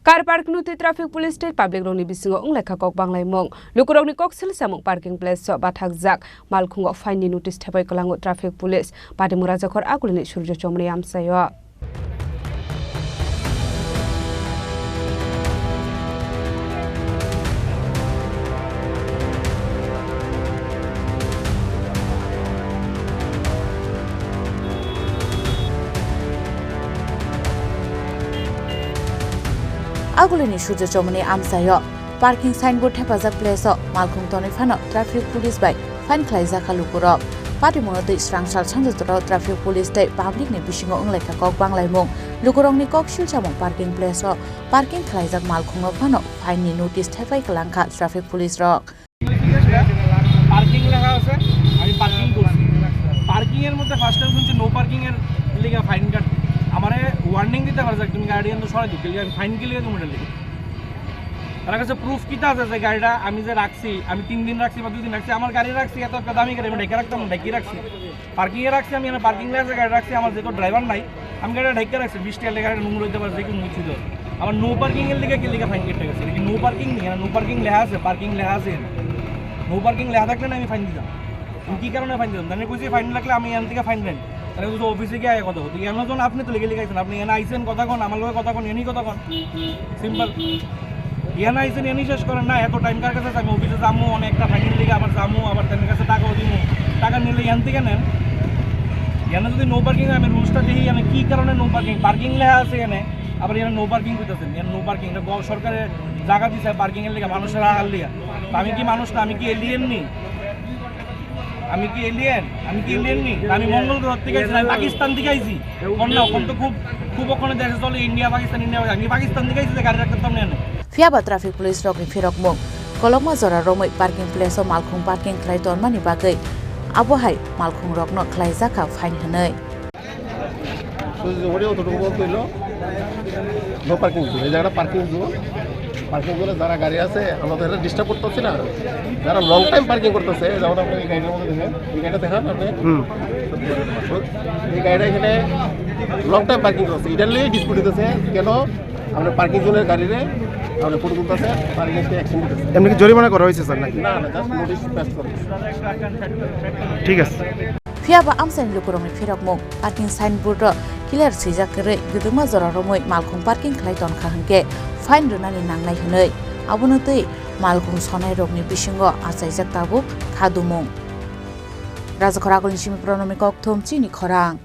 Car park nuti traffic police state public roni Bisingo wnglaikha Kok Banglaimung lukurokni kok samung parking place so bathakjak malkhungo fine ni notice thabai kalango traffic police Padimura jakhor agulini surjo chomri amsayo Agulini Shujo Chomani Amsayo, parking signboard Tepazak place Malkung Tony Fano, traffic police by Fan Klaizaka Lukuro, Padimura the Strangsal Chandra traffic police day public ni Bisingo wnglaikha Kok Banglaimung, Lukurong ni Kok Shilchamong parking place parking Klaizak Malkung Fano, fine ni notice Tepai Kalangka traffic police rock. Parking লেখা আছে আমি parking করছি parking এর মধ্যে first time শুনছি no parking এর লিগা fine কাট আমারে warning দিতে পারছ তুমি গাড়ি আনতো সরাই দিতে আমি ফাইন কি লিগা তুমি লিখে তার কাছে প্রুফ কিটা আছে যে গাড়িটা আমি যে রাখছি আমি 3 দিন রাখছি বা 2 দিন রাখছি আমার গাড়ি রাখছি এত একটা দামি গাড়ি আমি ঢেকে রাখতাম ঢেকে রাখছি পার্কিং এ রাখছি আমি পার্কিং এর গাড়ি রাখছি আমার যেহেতু ড্রাইভার নাই আমি গাড়িটা ঢেকে রাখছি 20 টাকা গাড়ি নোংরা হইতে পারে যে কি মুছি দাও আমার নো পার্কিং এর লিগা কি লিগা ফাইন কেটে গেছে কি নো পার্কিং নেই নো পার্কিং লেখা আছে পার্কিং লেখা আছে নো পার্কিং লেখা থাকলে আমি ফাইন দিতাম আমি কি কারণে ফাইন দিতাম তাহলে কইছি ফাইন লাগলে আমি এখান থেকে ফাইন দেন তাহলে তো অফিসে গিয়ে কথা হতো এমন আপনি তো লিখে লিখাইছেন আপনি এনে আইসেন কথা কোন আমার লগে কথা কোন এনি কথা কোন সিম্পল এনে আইসেন এনি শেষ করেন না এত টাইম কার কাছে আমি অফিসে যাবো অনেকটা ফাইনের লিগে আবার যাবো আবার তাদের কাছে টাকাও দিব টাকা নিলে এখান থেকে নেন এখানে যদি নো পার্কিং আমি রুলসটা দেখি আমি কি কারণে নো পার্কিং পার্কিং লেখা আছে এখানে আবার এখানে নো পার্কিং করতেছেন এখানে নো পার্কিং এটা সরকারের জায়গা দিচ্ছে পার্কিং এর লিগে মানুষের রাখার লিগে আমি কি মানুষ না আমি কি এলিয়েন নি আমি কি এলিয়েন নি আমি মঙ্গল গ্রহ থেকে আইছি আমি পাকিস্তান থেকে আইছি অন্য কোন তো খুব ওখানে দেশে চলে ইন্ডিয়া পাকিস্তান আমি পাকিস্তান থেকে আইছি গাড়ি রাখতে তো নেন Fiaba traffic police rock ni Firok Mung, Koloma Zora Romoi parking place Malkung parking Clayton Mani Bagai, Abohai Malkung Rock not Klaizaka fine Hanoi. No parking zone এই জায়গাটা পার্কিং জোনে যারা গাড়ি আছে আমাদের ডিস্টার্ব করতেছে না যারা লং টাইম পার্কিং করতেছে যেমন আপনি এই গাড়িটার মধ্যে দেখেন এই গাড়িটা দেখান আপনি এই গাড়িটা এখানে লং টাইম পার্কিং করছে এটার লিয়ে ডিসপিউট হতেছে কেন আমরা পার্কিং জোনের গাড়িরে আমরা ফটো তুলতেছে পার্কিং অ্যাকশন করতেছে এমনি কি জরিমানা করা হয়েছে স্যার নাকি না জাস্ট নোটিশ পাস করা ঠিক আছে Fiaba Amsen Lukurong Firok Mung, parking signboard Killer Sijakere, Guduma Zora Romoi Malkung parking Clayton Kahangke, fine Runani Nangnai Hanoi, Abunoti, Malkung Sonai Rogni Bisingo, Asai Jaktabu, Kadumung. Razakoragol Shimi Pronomi Kok Tom Chini Khorang.